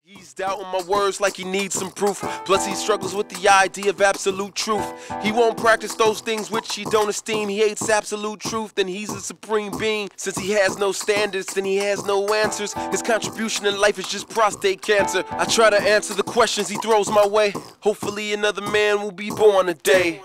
He's doubting my words like he needs some proof. Plus he struggles with the idea of absolute truth. He won't practice those things which he don't esteem. He hates absolute truth, then he's a supreme being. Since he has no standards, then he has no answers. His contribution in life is just prostate cancer. I try to answer the questions he throws my way. Hopefully another man will be born today.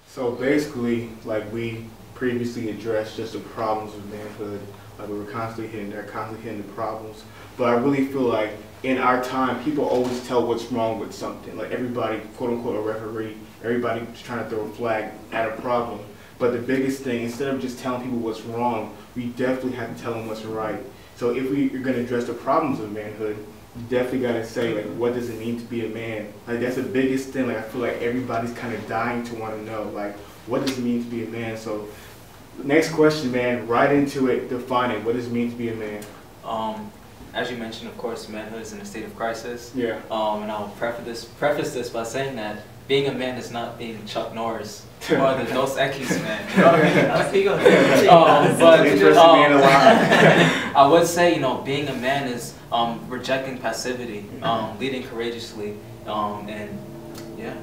So basically, like we previously addressed just the problems of manhood. Like we were constantly hitting the problems. But I really feel like in our time, people always tell what's wrong with something. Like everybody, quote unquote, a referee, everybody's trying to throw a flag at a problem. But the biggest thing, instead of just telling people what's wrong, we definitely have to tell them what's right. So if we're going to address the problems of manhood, you definitely got to say, like, what does it mean to be a man? Like, that's the biggest thing. Like, I feel like everybody's kind of dying to want to know, like, what does it mean to be a man? So next question, man, right into it, define it. What does it mean to be a man? As you mentioned, of course, manhood is in a state of crisis. Yeah. And I'll preface this by saying that being a man is not being Chuck Norris or the Dos Equis man. You know what I mean? I would say, you know, being a man is rejecting passivity, leading courageously, and yeah,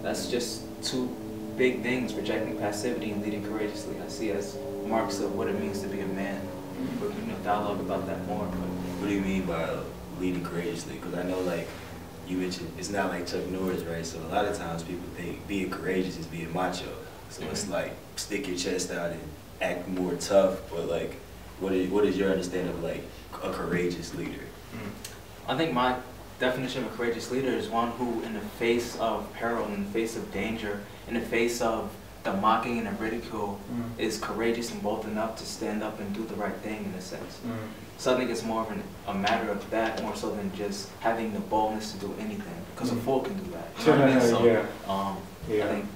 that's just two big things: rejecting passivity and leading courageously. I see as marks of what it means to be a man. We can dialogue about that more. But what do you mean by leading courageously? Because I know, like you mentioned, it's not like Chuck Norris, right? So a lot of times people think being courageous is being macho. So it's like stick your chest out and act more tough. But like, what is your understanding of like a courageous leader? I think my definition of a courageous leader is one who, in the face of peril, in the face of danger, in the face of the mocking and the ridicule, is courageous and bold enough to stand up and do the right thing, in a sense. So I think it's more of a matter of that, more so than just having the boldness to do anything, because a fool can do that. You know what I mean? So, yeah. I think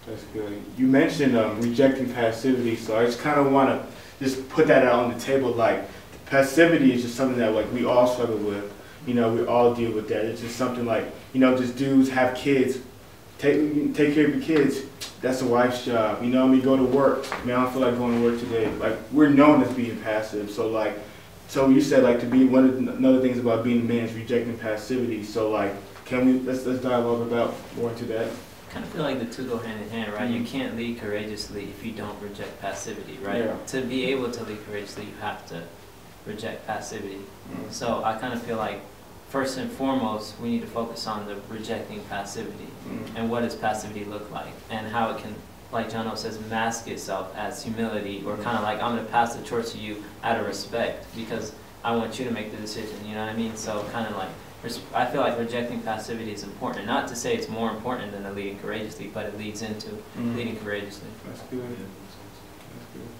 That's good. You mentioned rejecting passivity, so I just kind of want to just put that out on the table. Like, passivity is just something that like we all struggle with. You know, we all deal with that. It's just something like, you know, just dudes have kids. Take care of your kids. That's a wife's job. You know, I mean, go to work. Man, I don't feel like going to work today. Like, we're known as being passive. So like, so you said like to be one of the another things about being a man is rejecting passivity. So like, can we let's dialogue about more into that. I kind of feel like the two go hand in hand, right? You can't lead courageously if you don't reject passivity, right? Yeah. To be able to lead courageously, you have to reject passivity. So I kind of feel like first and foremost, we need to focus on the rejecting passivity and what does passivity look like and how it can, like Jono says, mask itself as humility or kind of like, I'm going to pass the torch to you out of respect because I want you to make the decision, you know what I mean? So kind of like, I feel like rejecting passivity is important. Not to say it's more important than the leading courageously, but it leads into leading courageously. That's good.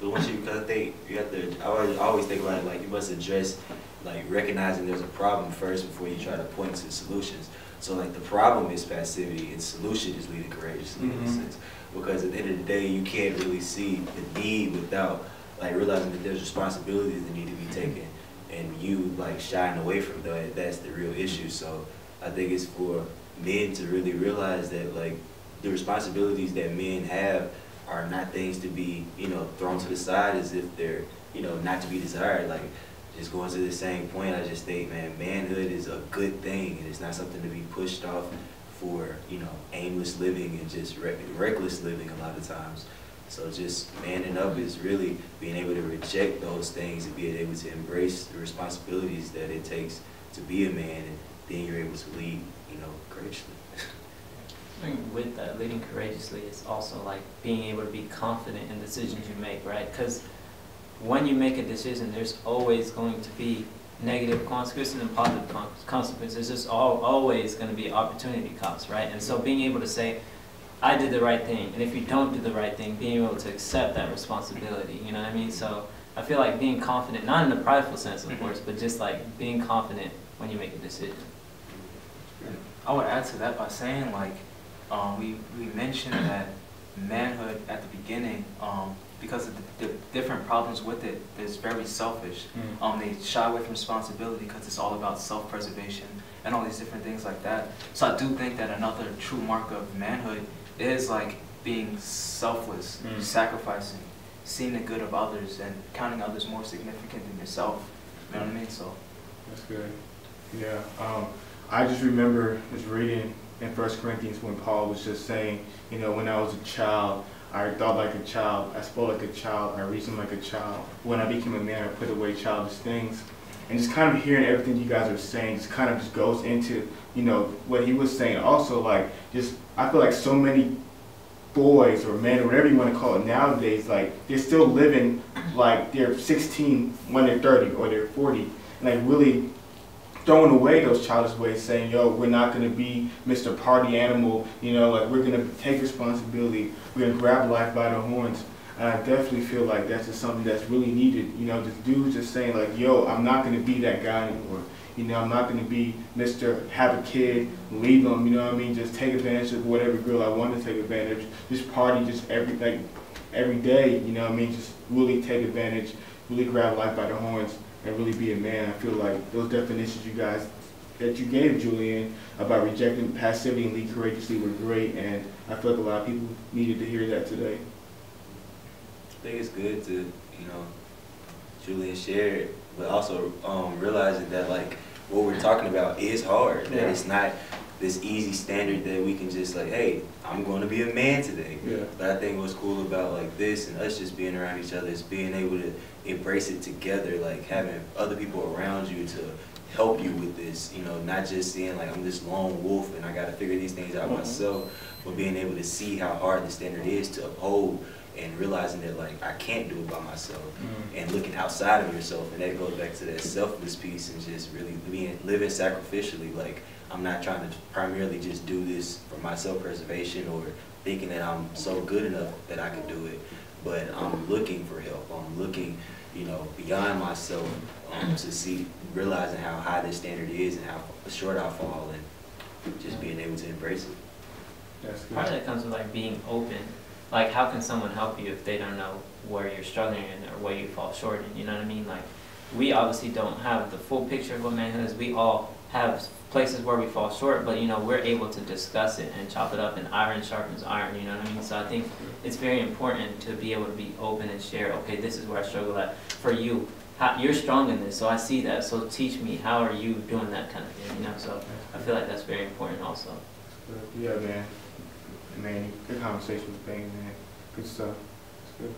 But once because I think you have to, I always think about it like you must address, like recognizing there's a problem first before you try to point to solutions. So like the problem is passivity and solution is leading courageously in a sense. Because at the end of the day, you can't really see the need without like realizing that there's responsibilities that need to be taken. And you like shying away from that, that's the real issue. So I think it's for men to really realize that like the responsibilities that men have are not things to be, you know, thrown to the side as if they're, you know, not to be desired. Like, just going to the same point, I just think, man, manhood is a good thing, and it's not something to be pushed off for, you know, aimless living and just reckless living a lot of times. So just manning up is really being able to reject those things and being able to embrace the responsibilities that it takes to be a man, and then you're able to lead, you know, courageously. I think with that, leading courageously is also like being able to be confident in decisions you make, right? Because when you make a decision, there's always going to be negative consequences and positive consequences. There's just always going to be opportunity costs, right? And so being able to say, I did the right thing, and if you don't do the right thing, being able to accept that responsibility, you know what I mean? So I feel like being confident, not in a prideful sense, of course, but just like being confident when you make a decision. I would add to that by saying, like, we mentioned that manhood at the beginning, because of the different problems with it, is very selfish. They shy away from responsibility because it's all about self-preservation and all these different things like that. So I do think that another true mark of manhood is like being selfless, sacrificing, seeing the good of others, and counting others more significant than yourself. You know what I mean? So. That's good. Yeah. I just remember just reading in 1 Corinthians when Paul was just saying, you know, when I was a child, I thought like a child, I spoke like a child, I reasoned like a child. When I became a man, I put away childish things. And just kind of hearing everything you guys are saying just kind of just goes into, you know, what he was saying. Also, like, just, I feel like so many boys or men or whatever you want to call it nowadays, like, they're still living like they're 16 when they're 30 or they're 40. And like really throwing away those childish ways, saying, yo, we're not going to be Mr. Party Animal, you know, like we're going to take responsibility, we're going to grab life by the horns. And I definitely feel like that's just something that's really needed, you know, just dudes just saying like, yo, I'm not going to be that guy anymore. You know, I'm not going to be Mr. Have a kid, leave them, you know what I mean, just take advantage of whatever girl I want to take advantage, just party just every day, you know what I mean, just really take advantage, really grab life by the horns and really be a man. I feel like those definitions you guys that you gave, Julian, about rejecting passivity and lead courageously were great, and I feel like a lot of people needed to hear that today. I think it's good to, you know, Julian shared, but also realizing that like what we're talking about is hard. That it's not this easy standard that we can just like, hey, I'm going to be a man today. Yeah. But I think what's cool about like this and us just being around each other is being able to embrace it together, like having other people around you to help you with this, you know, not just seeing like I'm this lone wolf and I got to figure these things out myself, but being able to see how hard the standard is to uphold and realizing that like I can't do it by myself and looking outside of yourself, and that goes back to that selfless piece and just really living sacrificially. Like I'm not trying to primarily just do this for my self-preservation or thinking that I'm so good enough that I can do it, but I'm looking for help. I'm looking, you know, beyond myself to see, realizing how high this standard is and how short I fall, and just being able to embrace it. That's good. Part of that comes with like being open. Like, how can someone help you if they don't know where you're struggling in or where you fall short in? You know what I mean? Like, we obviously don't have the full picture of what manhood is. We all have places where we fall short, but, you know, we're able to discuss it and chop it up, and iron sharpens iron, you know what I mean? So I think it's very important to be able to be open and share, okay, this is where I struggle at. For you, you're strong in this, so I see that, so teach me, how are you doing that kind of thing, you know? So I feel like that's very important also. Yeah, man. Man, good conversation with Bang, man. Good stuff. It's good.